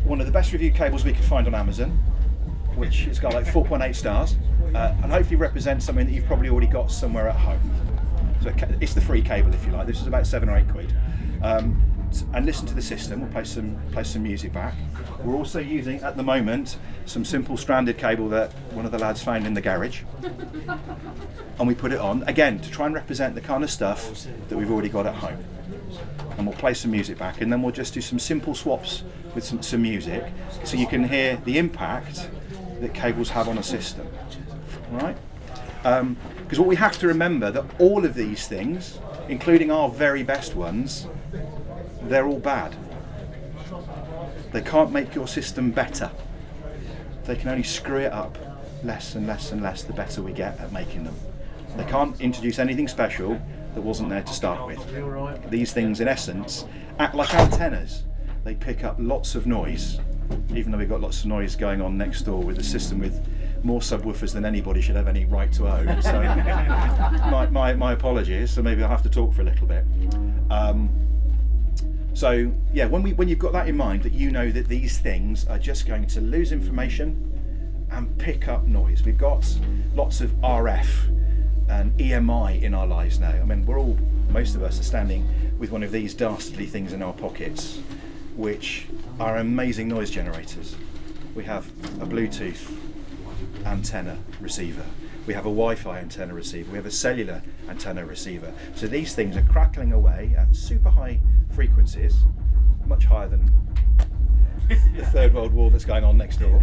one of the best reviewed cables we could find on Amazon, which has got like 4.8 stars, and hopefully represents something that you've probably already got somewhere at home. So it's the free cable, if you like. This is about 7 or 8 quid. And listen to the system. We'll play some music back. We're also using at the moment some simple stranded cable that one of the lads found in the garage, and we put it on again to try and represent the kind of stuff that we've already got at home. And we'll play some music back, and then we'll just do some simple swaps with some music, so you can hear the impact that cables have on a system, right? Because what we have to remember that all of these things, including our very best ones, they're all bad. They can't make your system better. They can only screw it up less and less and less the better we get at making them. They can't introduce anything special that wasn't there to start with. These things, in essence, act like antennas. They pick up lots of noise, even though we've got lots of noise going on next door with a system with more subwoofers than anybody should have any right to own. So my apologies, so maybe I'll have to talk for a little bit. So yeah, when you've got that in mind, that you know that these things are just going to lose information and pick up noise. We've got lots of RF and EMI in our lives now. I mean, most of us are standing with one of these dastardly things in our pockets, which are amazing noise generators. We have a Bluetooth antenna receiver. We have a Wi-Fi antenna receiver. We have a cellular antenna receiver. So these things are crackling away at super high frequencies, much higher than the Third World War that's going on next door,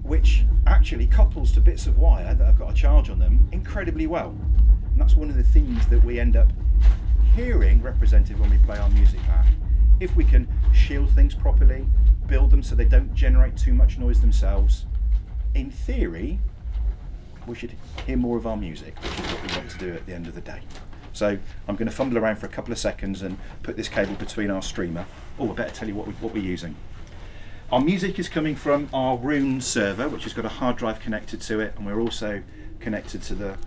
which actually couples to bits of wire that have got a charge on them incredibly well. And that's one of the things that we end up hearing represented when we play our music back. If we can shield things properly, build them so they don't generate too much noise themselves, in theory, we should hear more of our music, which is what we want to do at the end of the day. So I'm going to fumble around for a couple of seconds and put this cable between our streamer. Oh, I better tell you what we're using. Our music is coming from our Room server, which has got a hard drive connected to it, and we're also connected to the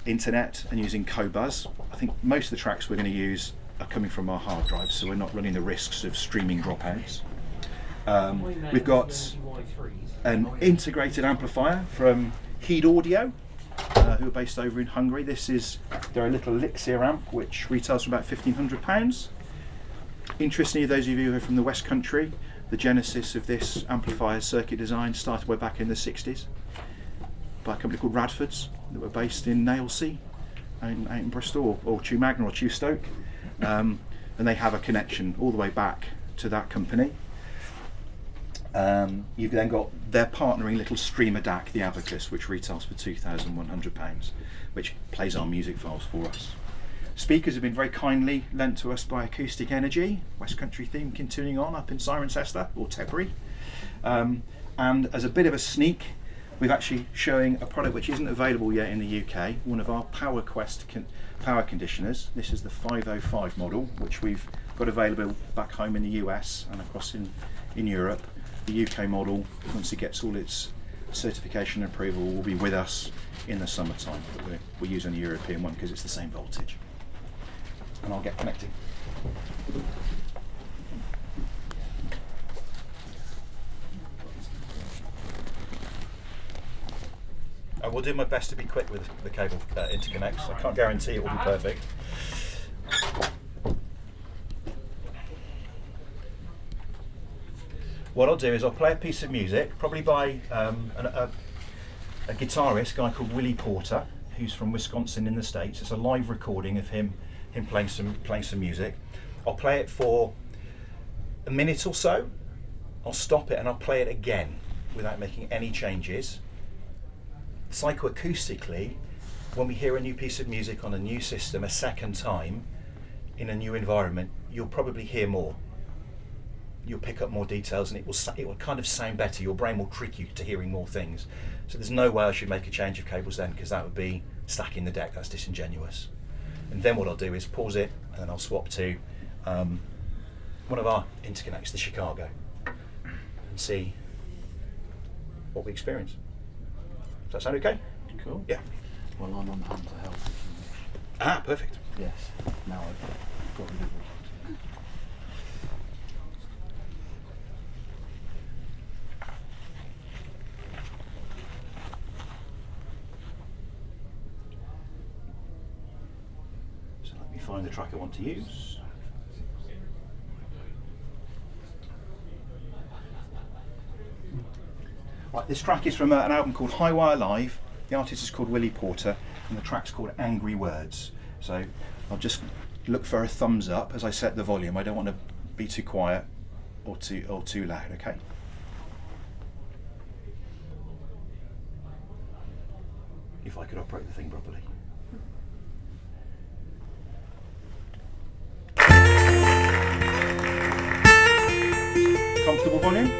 internet and using Qobuz. I think most of the tracks we're going to use are coming from our hard drive, so we're not running the risks of streaming dropouts. We've got an integrated amplifier from Heed Audio, who are based over in Hungary. They're a little Elixir amp, which retails for about £1,500. Interestingly, those of you who are from the West Country, the genesis of this amplifier circuit design started way back in the 60s by a company called Radfords that were based in Nailsea, out in Bristol, or Chew Magna or Chew Stoke, and they have a connection all the way back to that company. You've then got their partnering little streamer DAC, the Abacus, which retails for £2,100, which plays our music files for us. Speakers have been very kindly lent to us by Acoustic Energy, West Country theme continuing on up in Cirencester or Tetbury. And as a bit of a sneak, we're actually showing a product which isn't available yet in the UK, one of our PowerQuest power conditioners. This is the 505 model, which we've got available back home in the US and across in Europe. The UK model, once it gets all its certification and approval, will be with us in the summertime, but we're using the European one because it's the same voltage. And I'll get connected. I will do my best to be quick with the cable interconnects. I can't guarantee it will be perfect. What I'll do is I'll play a piece of music, probably by a guitarist, a guy called Willie Porter, who's from Wisconsin in the States. It's a live recording of him playing some music. I'll play it for a minute or so. I'll stop it and I'll play it again without making any changes. Psychoacoustically, when we hear a new piece of music on a new system a second time in a new environment, you'll probably hear more. You'll pick up more details and it will kind of sound better. Your brain will trick you to hearing more things. So there's no way I should make a change of cables then, because that would be stacking the deck. That's disingenuous. And then what I'll do is pause it and then I'll swap to one of our interconnects, the Chicago, and see what we experience. Does that sound okay? Cool. Yeah. Well, I'm on hand to help. Ah, perfect. Yes. Now I've got rid of all. Let me find the track I want to use. Right, this track is from an album called Highwire Live. The artist is called Willie Porter, and the track's called Angry Words. So I'll just look for a thumbs up as I set the volume. I don't want to be too quiet or too loud, okay? If I could operate the thing properly. Comfortable volume?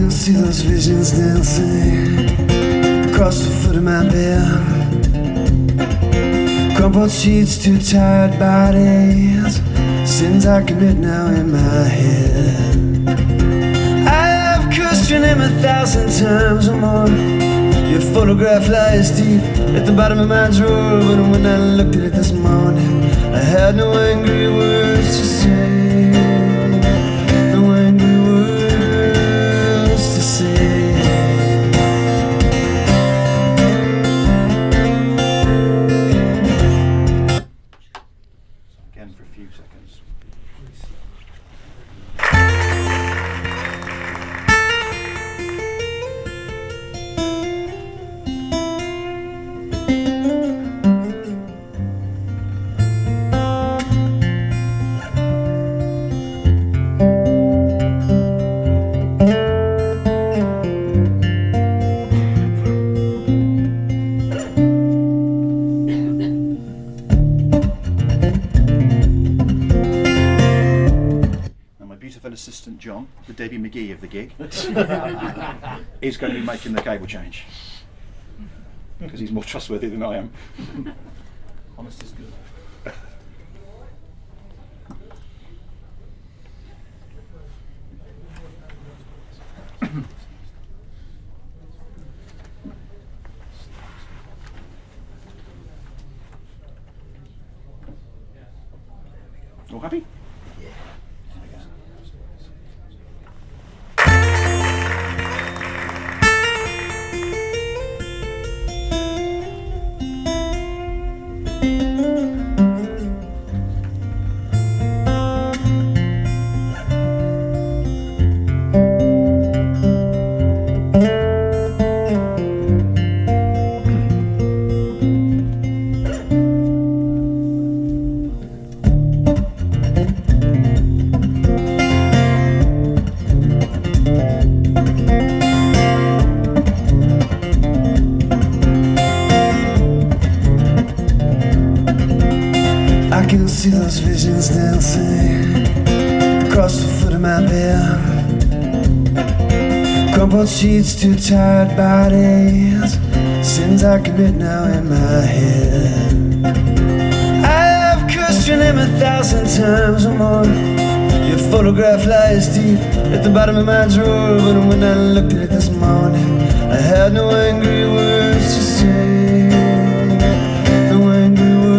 See those visions dancing across the foot of my bed. Crumpled sheets, two tired bodies, sins I commit now in my head. I have cursed your name 1,000 times or more. Your photograph lies deep at the bottom of my drawer. But when I looked at it this morning, I had no angry words to say. No angry words to say. Again for a few seconds. Assistant John, the Debbie McGee of the gig, is going to be making the cable change because he's more trustworthy than I am. Honest is good. All happy? See those visions dancing across the foot of my bed. Crumpled sheets, two tired bodies, sins I commit now in my head. I have cursed your name 1,000 times or more. Your photograph lies deep at the bottom of my drawer. But when I looked at it this morning, I had no angry words to say. No angry words.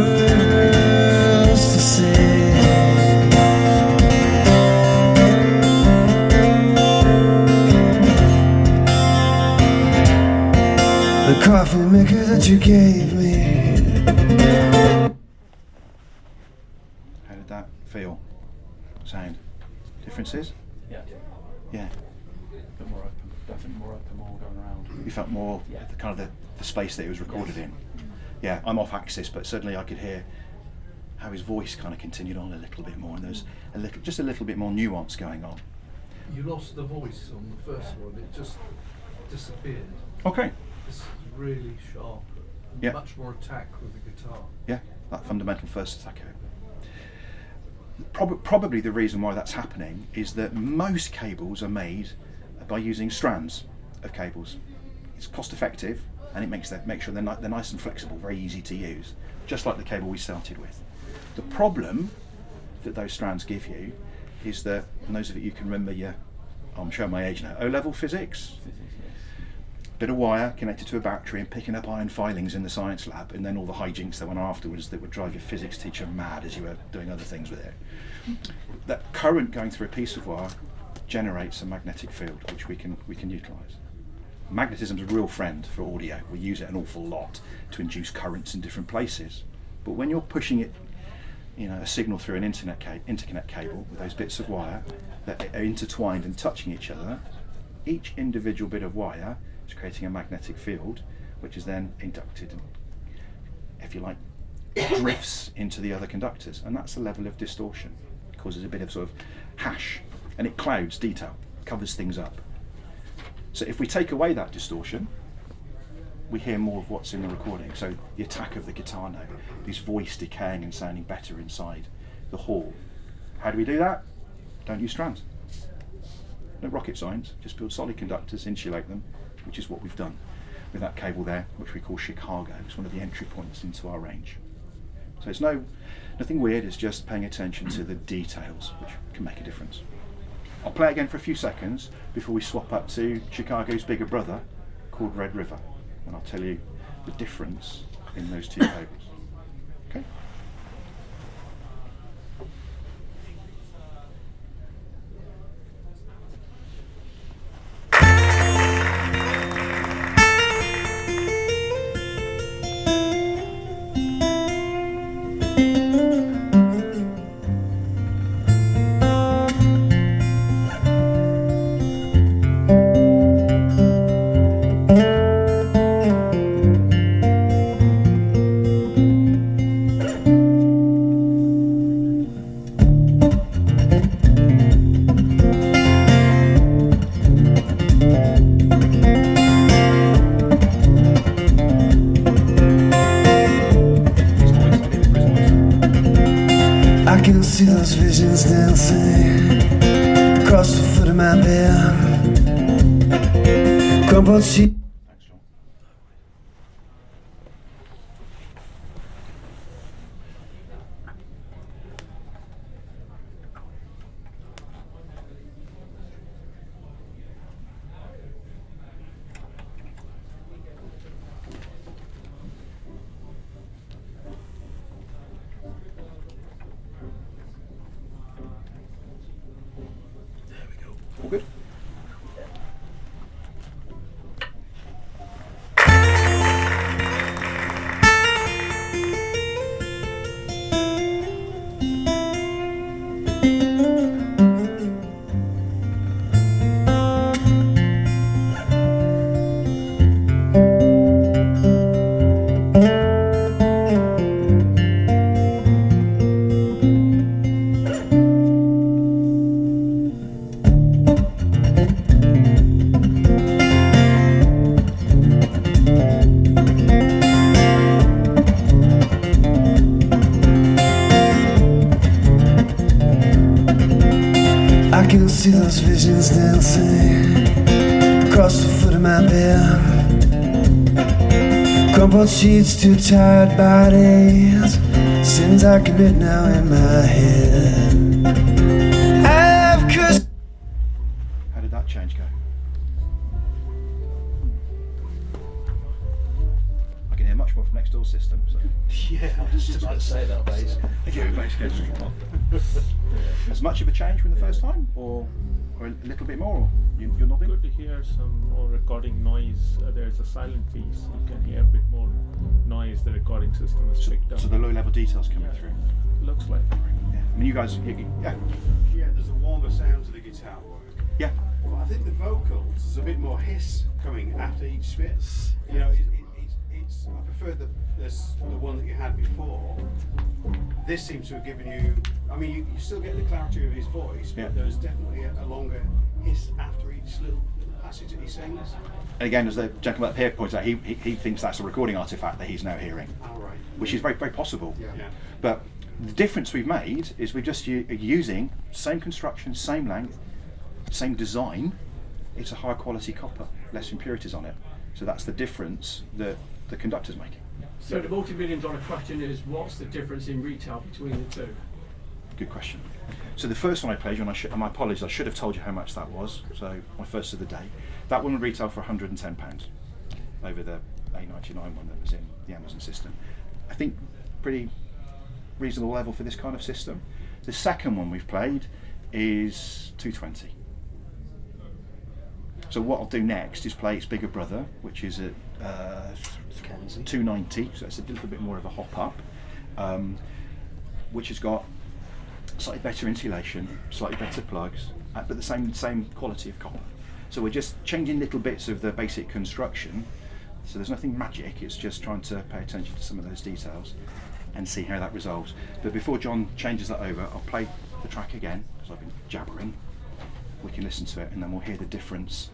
The coffee maker that you gave me. How did that feel? Sound? Differences? Yeah. Yeah. A bit more open. Definitely more open, more going around. You felt more Yeah. the kind of the space that it was recorded in. Yeah, I'm off axis, but certainly I could hear how his voice kind of continued on a little bit more, and there's just a little bit more nuance going on. You lost the voice on the first one, it just disappeared. Okay. This is really sharp, and Yeah. much more attack with the guitar. Yeah, that fundamental first attack. Probably the reason why that's happening is that most cables are made by using strands of cables. It's cost effective and it makes sure they're nice and flexible, very easy to use, just like the cable we started with. The problem that those strands give you is that, and those of you can remember I'm showing my age now, O-level physics? Bit of wire connected to a battery and picking up iron filings in the science lab, and then all the hijinks that went afterwards that would drive your physics teacher mad as you were doing other things with it. That current going through a piece of wire generates a magnetic field which we can utilise. Magnetism is a real friend for audio. We use it an awful lot to induce currents in different places. But when you're pushing it, a signal through an interconnect cable with those bits of wire that are intertwined and touching each other, each individual bit of wire is creating a magnetic field, which is then inducted and, if you like, drifts into the other conductors, and that's a level of distortion. It causes a bit of sort of hash, and it clouds detail, covers things up. So if we take away that distortion, we hear more of what's in the recording. So the attack of the guitar note, his voice decaying and sounding better inside the hall. How do we do that? Don't use strands. No rocket science, just build solid conductors, insulate them, which is what we've done with that cable there, which we call Chicago. It's one of the entry points into our range. So it's nothing weird, it's just paying attention to the details, which can make a difference. I'll play again for a few seconds before we swap up to Chicago's bigger brother called Red River, and I'll tell you the difference in those two cables. Okay? I can see those visions dancing across the foot of my bed. Crumpled sheet. Thanks, John. All good? I can see those visions dancing across the foot of my bed. Crumpled sheets, two tired bodies, sins I commit now in my head. I've cursed. How did that change go? I can hear much more from next door system. So. Yeah, I was just about to say that, bass. As much of a change from the first time, or a little bit more? Or you're nodding? Good to hear some more recording noise. There's a silent piece. You can hear a bit more noise the recording system has picked up. So the low-level details coming through. Looks like. Yeah. I mean, you guys, yeah, Yeah, there's a warmer sound to the guitar work. yeah. But I think the vocals, there's a bit more hiss coming after each bit. You know, I prefer the one that you had before. This seems to have given you, I mean, you still get the clarity of his voice, but Yeah. there's definitely a longer hiss after each little passage that he sings. And again, as the gentleman up here points out, he thinks that's a recording artifact that he's now hearing, All right. which is very, very possible. Yeah. But the difference we've made is we're just using same construction, same length, same design. It's a higher quality copper, less impurities on it. So that's the difference that the conductor's making. So the multi-million-dollar question is, what's the difference in retail between the two? Good question. So the first one I played you, and my apologies, I should have told you how much that was. So my first of the day, that one would retail for £110 over the A99 one that was in the Amazon system. I think pretty reasonable level for this kind of system. The second one we've played is £220. So what I'll do next is play its bigger brother, which is at £290, so it's a little bit more of a hop up, which has got slightly better insulation, slightly better plugs, but the same quality of copper. So we're just changing little bits of the basic construction. So there's nothing magic, it's just trying to pay attention to some of those details and see how that resolves. But before John changes that over, I'll play the track again, because I've been jabbering. We can listen to it and then we'll hear the difference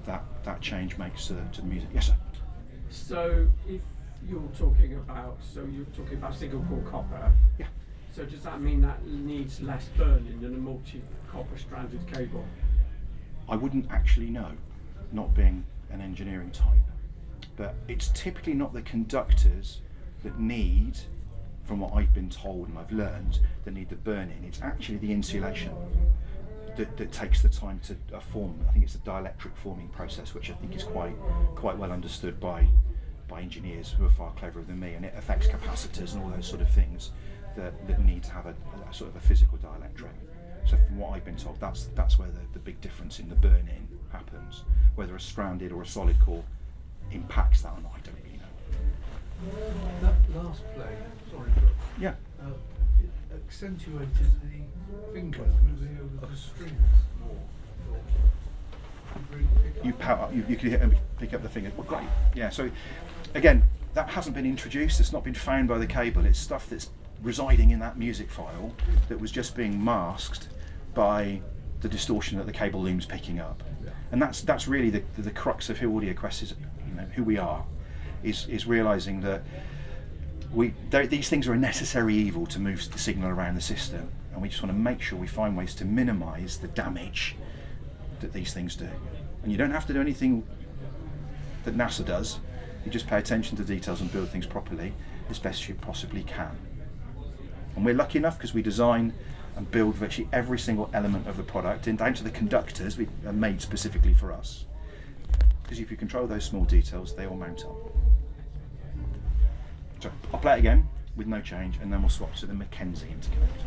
that change makes to the music. Yes, sir? So if you're talking about single core copper, Yeah. so does that mean that needs less burning than a multi-copper stranded cable? I wouldn't actually know, not being an engineering type, but it's typically not the conductors that need, from what I've been told and I've learned, that need the burn-in. It's actually the insulation that takes the time to form. I think it's a dielectric forming process, which I think is quite well understood by engineers who are far cleverer than me, and it affects capacitors and all those sort of things that need to have a sort of a physical dielectric. So from what I've been told, that's where the big difference in the burn-in happens. Whether a stranded or a solid core impacts that or not, I don't really know. That last play, sorry, but Yeah. it accentuated the fingers moving over the strings more. You could pick up the finger. Well, great. Yeah. So again, that hasn't been introduced. It's not been found by the cable. It's stuff that's residing in that music file that was just being masked by the distortion that the cable loom's picking up. And that's really the crux of who AudioQuest is. Who we are, is realizing that these things are a necessary evil to move the signal around the system, and we just want to make sure we find ways to minimize the damage that these things do. And you don't have to do anything that NASA does. You just pay attention to details and build things properly as best you possibly can. And we're lucky enough because we design and build virtually every single element of the product, and down to the conductors we are made specifically for us. Because if you control those small details, they all mount up. So I'll play it again with no change, and then we'll swap to the Mackenzie interconnect.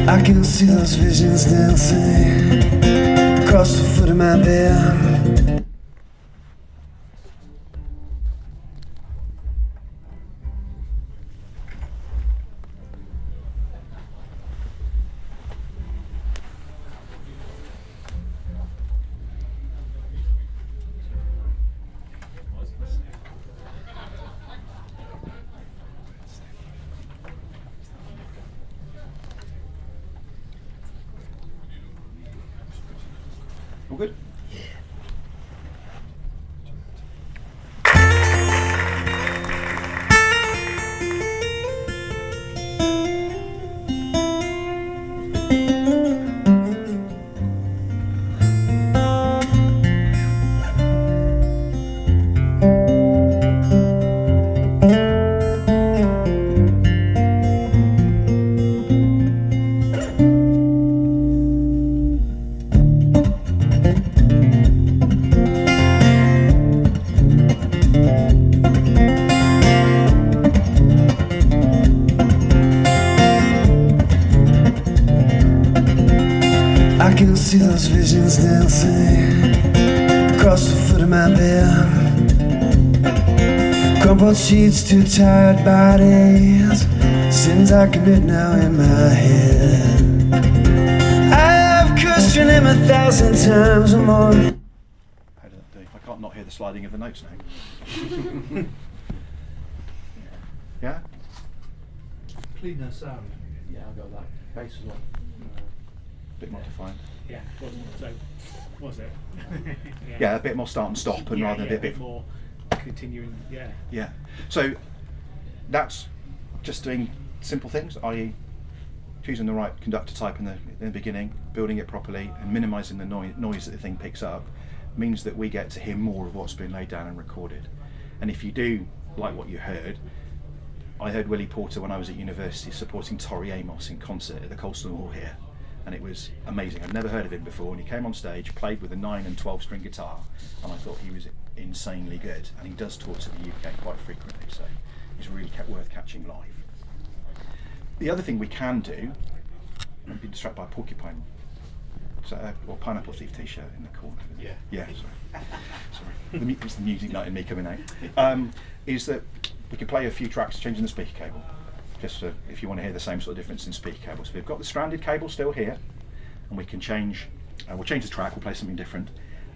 I can see those visions dancing across the foot of my bed. All good? I can see those visions dancing across the foot of my bed. Crumpled sheets, two tired bodies. Sins I commit now in my head. I've questioned him 1,000 times or more. How did that do? I can't not hear the sliding of the notes now. Yeah? Cleaner sound. Yeah, I'll go with that. Bass as well. Bit more defined. Yeah, wasn't so, was it? Yeah, a bit more start and stop, and Yeah, rather yeah, than a bit more continuing. Yeah. Yeah. So that's just doing simple things, i.e. choosing the right conductor type in the beginning, building it properly, and minimising the noise that the thing picks up, means that we get to hear more of what's been laid down and recorded. And if you do like what you heard, I heard Willie Porter when I was at university supporting Tori Amos in concert at the Colston Hall here, and it was amazing. I'd never heard of him before, and he came on stage, played with a 9 and 12 string guitar, and I thought he was insanely good. And he does tour to the UK quite frequently, so he's really worth catching live. The other thing we can do, I've been distracted by a porcupine, or pineapple thief t-shirt in the corner. Yeah. Yeah, sorry. It's the music night in me coming out. Is that we can play a few tracks changing the speaker cable, just for if you want to hear the same sort of difference in speaker cables. So we've got the stranded cable still here, and we can change, we'll change the track, we'll play something different,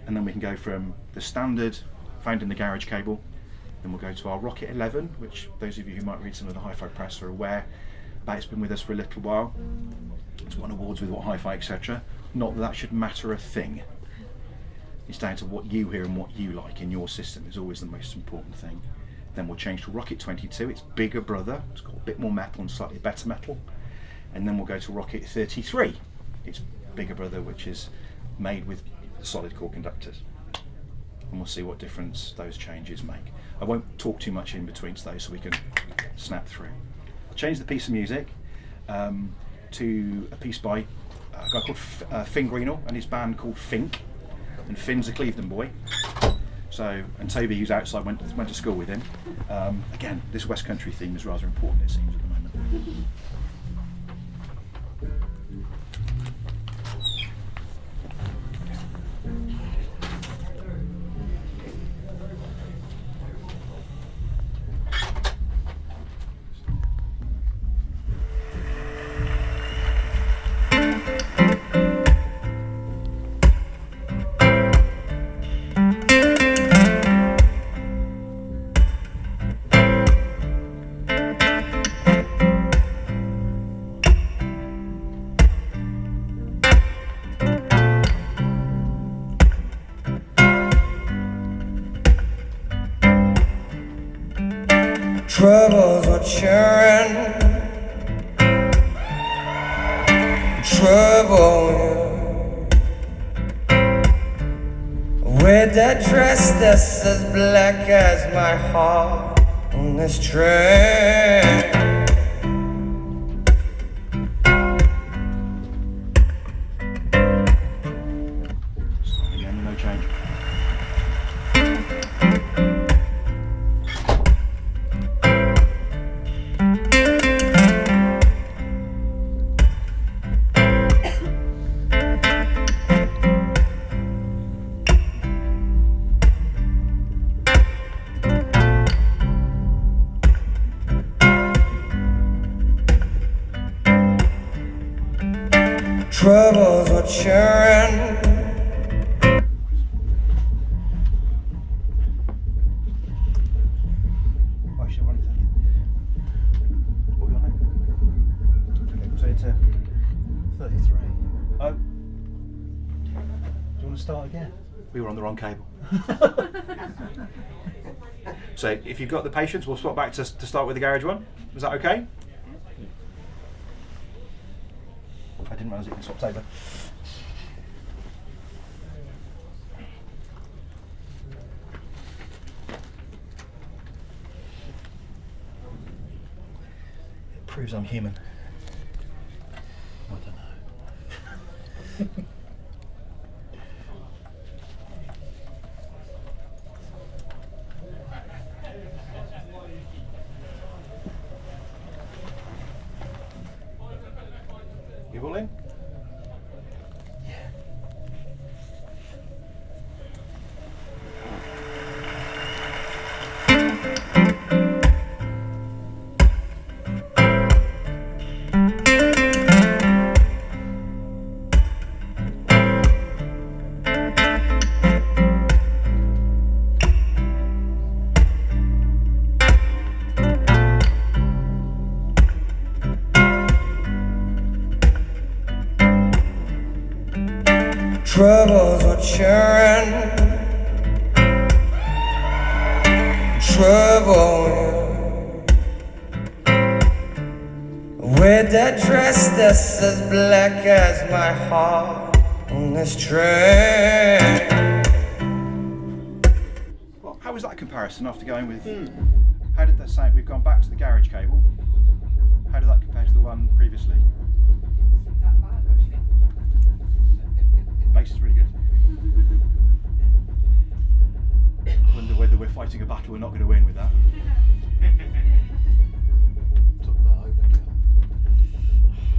and then we can go from the standard found in the garage cable, then we'll go to our Rocket 11, which those of you who might read some of the hi-fi press are aware about. It's been with us for a little while. It's won awards with What Hi-Fi, etc. Not that that should matter a thing. It's down to what you hear and what you like in your system is always the most important thing. Then we'll change to Rocket 22, its bigger brother. It's got a bit more metal and slightly better metal. And then we'll go to Rocket 33, its bigger brother, which is made with solid core conductors. And we'll see what difference those changes make. I won't talk too much in between those so we can snap through. I'll change the piece of music to a piece by a guy called Finn Greenall and his band called Fink. And Finn's a Clevedon boy. So, and Toby, who's outside, went to school with him. Again, this West Country theme is rather important, it seems, at the moment. Troubles are churning, trouble with that dress that's as black as my heart on this train. Again, no change. Troubles are churning. I should run that. What are we on now? Okay, so it's 33. Oh. Do you want to start again? We were on the wrong cable. So if you've got the patience, we'll swap back to start with the garage one. Is that okay? I didn't realise it was swapped over. It proves I'm human. I don't know. You all in? Troubles were churning, trouble with that dress that's as black as my heart on this train. Well, how was that comparison after going with? How did that sound? We've gone back to the garage cable. How did that compare to the one previously? Wasn't that bad actually. Bass is really good. I wonder whether we're fighting a battle we're not going to win with that. Talk about overkill.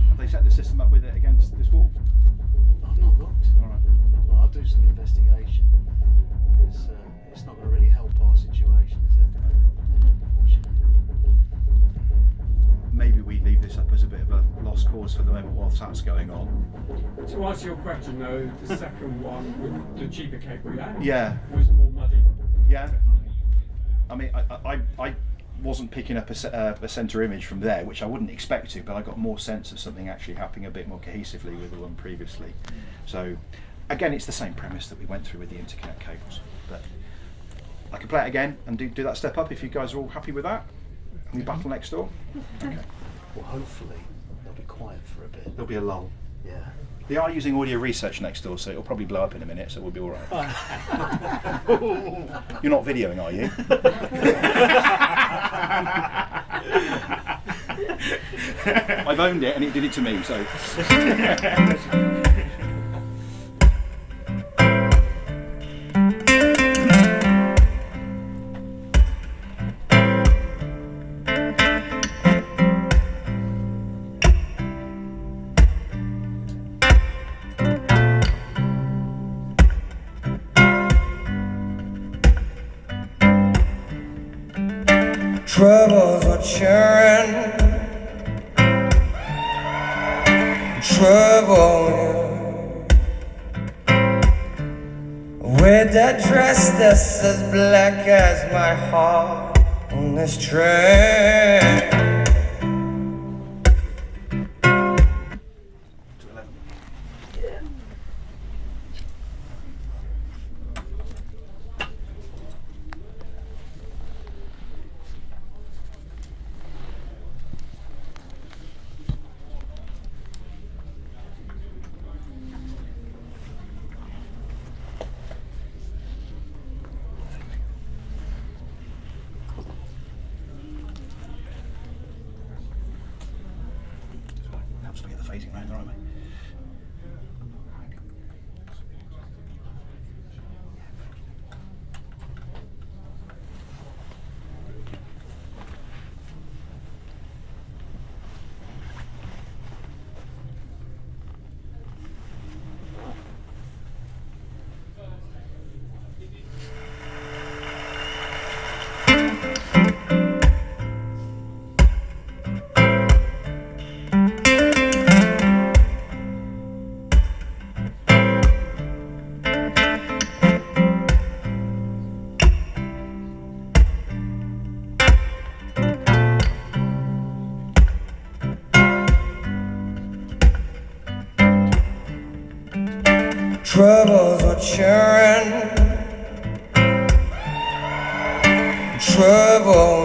Have they set the system up with it against this wall? I've not looked. All right. I've not looked. I'll do some investigation. It's not going to really help our situation, is it? Unfortunately. Maybe we leave this up as a bit of a lost cause for the moment whilst that's going on. To answer your question though, the second one with the cheaper cable, Yeah. was more muddy. Yeah. I mean, I wasn't picking up a centre image from there, which I wouldn't expect to, but I got more sense of something actually happening a bit more cohesively with the one previously. So, again, it's the same premise that we went through with the interconnect cables. But I can play it again and do that step up if you guys are all happy with that. And we battle next door. Okay. Well, hopefully they'll be quiet for a bit. There'll be a lull. Yeah. They are using audio research next door, so it'll probably blow up in a minute, so we'll be all right. You're not videoing, are you? I've owned it, and it did it to me, so. Troubles were churning, trouble with that dress that's as black as my heart on this train. Helps to get the phasing round, all right, mate? Troubles were churning, trouble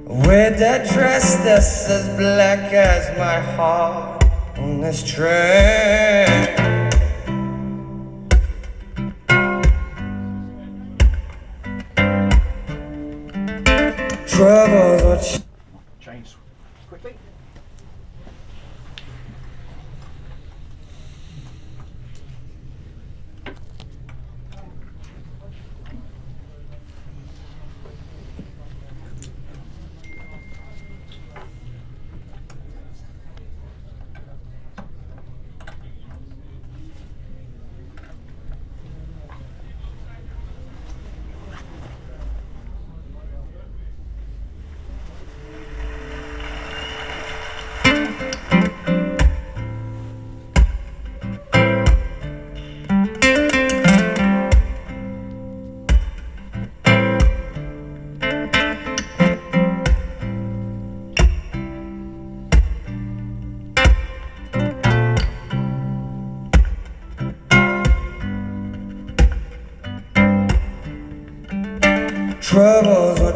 with that dress that's as black as my heart on this train. Troubles were Change quickly.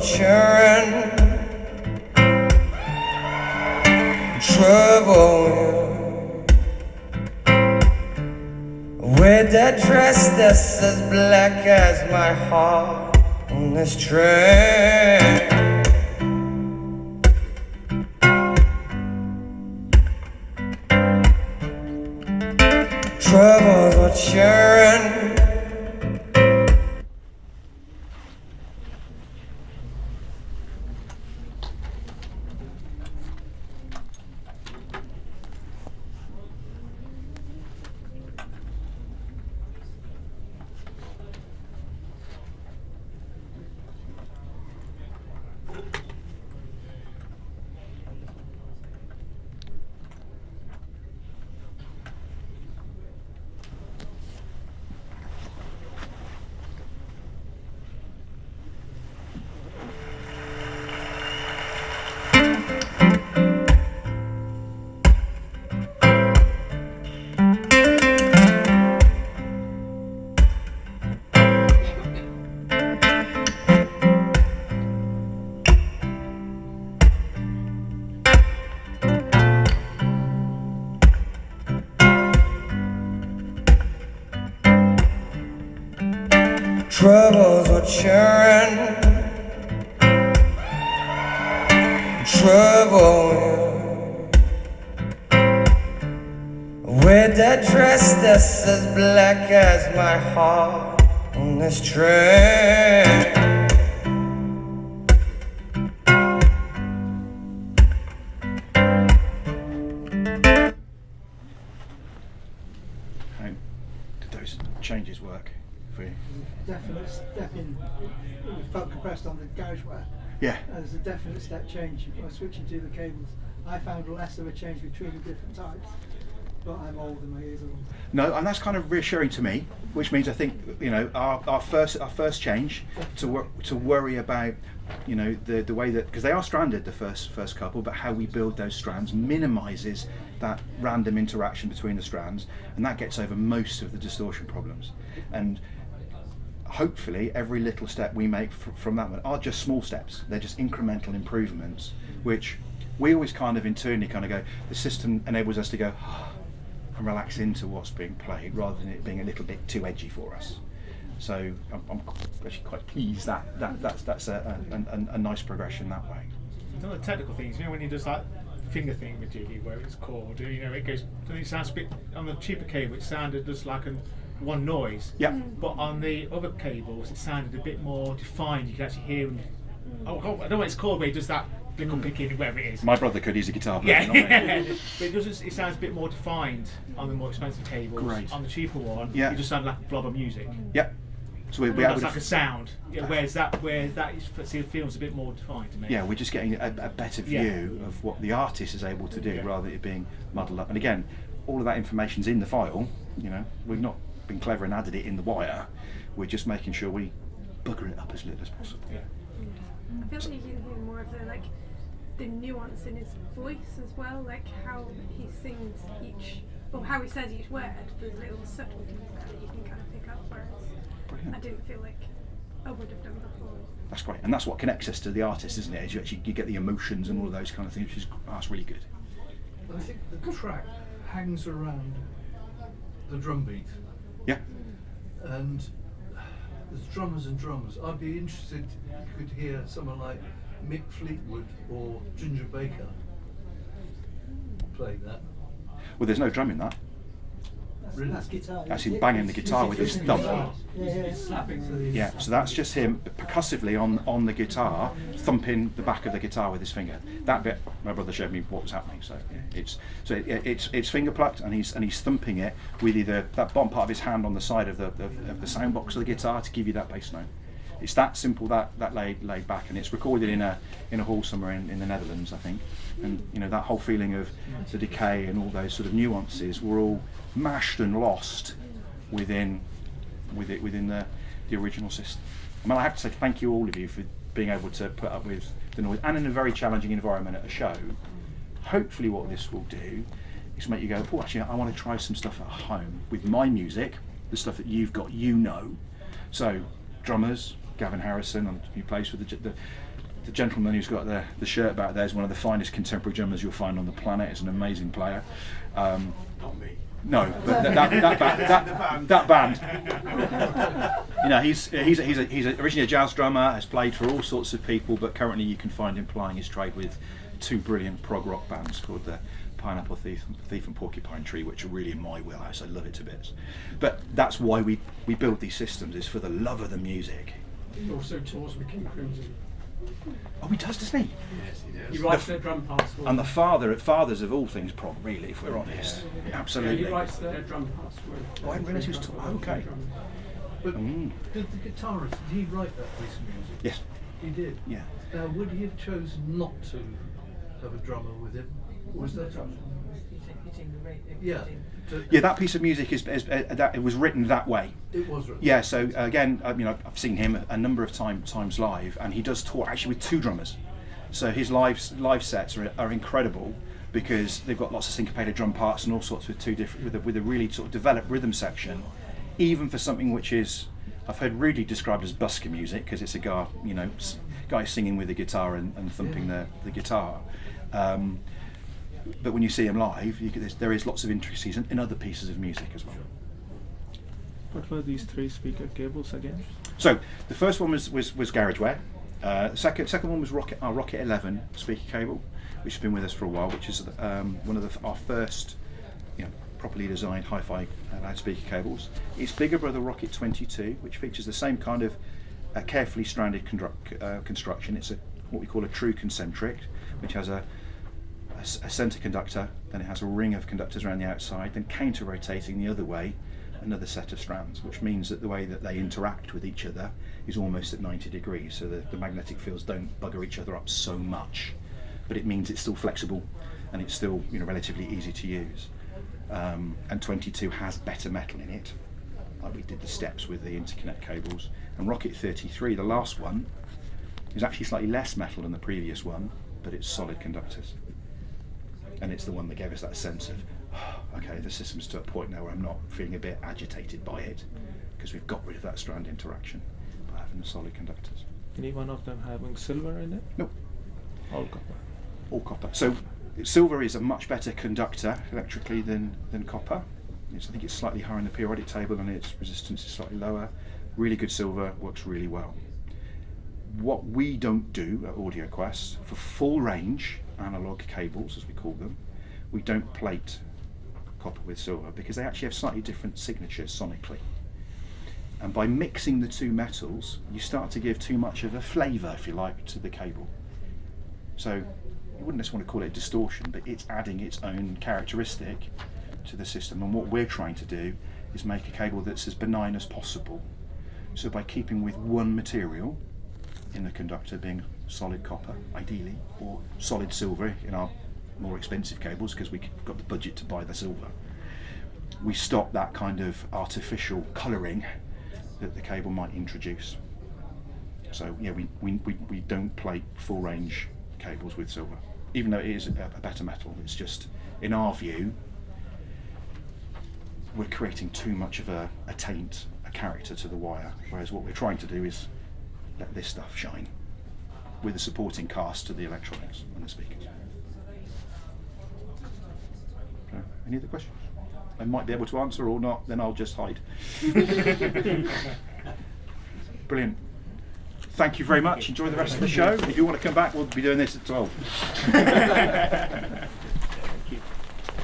churning, trouble. Wear that dress that's as black as my heart on this train. Troubles are churning. Troubles are churning, trouble. Wear that dress that's as black as my heart on this train. How did those changes work for you? Definite step in. It felt compressed on the garageware. Yeah. There's a definite step change by switching to the cables. I found less of a change between the different types, but I'm old and my ears are long. No, and that's kind of reassuring to me, which means I think our first change to worry about the way that, because they are stranded the first couple, but how we build those strands minimises that random interaction between the strands, and that gets over most of the distortion problems. And hopefully every little step we make from that one are just small steps. They're just incremental improvements, which we always kind of internally go, the system enables us to go and relax into what's being played rather than it being a little bit too edgy for us. So I'm actually quite pleased that's a nice progression that way. Some of the technical things, when you just like finger thing with Judy where it's chord, it goes, it sounds a bit, on the cheaper cable it sounded just like one noise. Yeah. But on the other cables it sounded a bit more defined. You could actually hear them. I don't know what it's called, where he does that little picking, whatever it is. My brother could, he's a guitar player. Yeah. But it sounds a bit more defined on the more expensive cables. Great. On the cheaper one, Yeah. it just sounded like a blob of music. Yep. So we're That's able like to a sound. Yeah, whereas that feels a bit more defined to me. Yeah, we're just getting a better view of what the artist is able to do rather than it being muddled up. And again, all of that information's in the file. We've not been clever and added it in the wire. We're just making sure we bugger it up as little as possible. Yeah. I feel like you can hear more of the nuance in his voice as well, like how he sings or how he says each word. There's little subtle things there that you can kind of pick up, whereas I didn't feel like I would have done before. That's great, and that's what connects us to the artist, isn't it? Is you get the emotions and all of those kind of things, which is that's really good. I think the track hangs around the drum beat, Yeah. and there's drummers and drummers. I'd be interested if you could hear someone like Mick Fleetwood or Ginger Baker playing that. Well, there's no drum in that. Really? That's guitar. That's him banging the guitar with his thumb. It's slapping. Yeah, so that's just him percussively on the guitar, thumping the back of the guitar with his finger. That bit, my brother showed me what was happening. So yeah, it's finger plucked, and he's thumping it with either that bottom part of his hand on the side of the sound box of the guitar to give you that bass note. It's that simple, that laid back, and it's recorded in a hall somewhere in the Netherlands, I think. And that whole feeling of the decay and all those sort of nuances were all mashed and lost within the original system. I mean, I have to say thank you all of you for being able to put up with the noise, and in a very challenging environment at a show. Hopefully what this will do is make you go, oh, actually I want to try some stuff at home with my music, the stuff that you've got, So drummers, Gavin Harrison, who plays for the the gentleman who's got the shirt back there is one of the finest contemporary drummers you'll find on the planet. He's an amazing player. Not me. No, but that band. You know, he's originally a jazz drummer. Has played for all sorts of people, but currently you can find him plying his trade with two brilliant prog rock bands called the Pineapple Thief and Porcupine Tree, which are really in my wheelhouse. I love it to bits. But that's why we build these systems, is for the love of the music. He also tours with King Crimson. Oh, he doesn't he? Yes, he does. He writes their drum parts for And them. the fathers of all things prog, really, if we're honest. Yeah, Absolutely. he writes their drum parts for them. Oh, I didn't realise he was okay. But did the guitarist, did he write that piece of music? Yes. He did? Yeah. Would he have chosen not to have a drummer with him? Was that Yeah. Yeah, that piece of music it was written that way. It was written. Yeah, so again, I've seen him a number of times live, and he does tour actually with two drummers. So his live sets are incredible because they've got lots of syncopated drum parts and all sorts with with a really sort of developed rhythm section, even for something which is, I've heard really described as busker music, because it's a guy singing with the guitar and thumping the guitar. But when you see him live, there is lots of intricacies in other pieces of music as well. What were these 3 speaker cables again? So the first one was GarageWare. Second one was our Rocket 11 speaker cable, which has been with us for a while, which is one of our first properly designed hi-fi loudspeaker cables. Its bigger brother Rocket 22, which features the same kind of carefully stranded construction. It's what we call a true concentric, which has a centre conductor, then it has a ring of conductors around the outside, then counter-rotating the other way, another set of strands, which means that the way that they interact with each other is almost at 90 degrees, so the magnetic fields don't bugger each other up so much, but it means it's still flexible and it's still relatively easy to use. And 22 has better metal in it, like we did the steps with the interconnect cables. And Rocket 33, the last one, is actually slightly less metal than the previous one, but it's solid conductors. And it's the one that gave us that sense of, okay, the system's to a point now where I'm not feeling a bit agitated by it, because we've got rid of that strand interaction by having the solid conductors. Any one of them having silver in it? Nope. All copper. All copper. So silver is a much better conductor electrically than copper. I think it's slightly higher in the periodic table and its resistance is slightly lower. Really good silver, works really well. What we don't do at AudioQuest, for full range analog cables, as we call them, we don't plate copper with silver because they actually have slightly different signatures sonically. And by mixing the two metals, you start to give too much of a flavour, if you like, to the cable. So you wouldn't necessarily want to call it distortion, but it's adding its own characteristic to the system. And what we're trying to do is make a cable that's as benign as possible. So by keeping with one material in the conductor, being solid copper ideally, or solid silver in our more expensive cables because we've got the budget to buy the silver, we stop that kind of artificial colouring that the cable might introduce. So yeah, we don't plate full range cables with silver, even though it is a better metal. It's just, in our view, we're creating too much of a taint, a character to the wire, whereas what we're trying to do is let this stuff shine with a supporting cast to the electronics and the speakers. Okay. Any other questions? I might be able to answer or not, then I'll just hide. Brilliant. Thank you very much. Enjoy the rest of the show. If you want to come back, we'll be doing this at 12.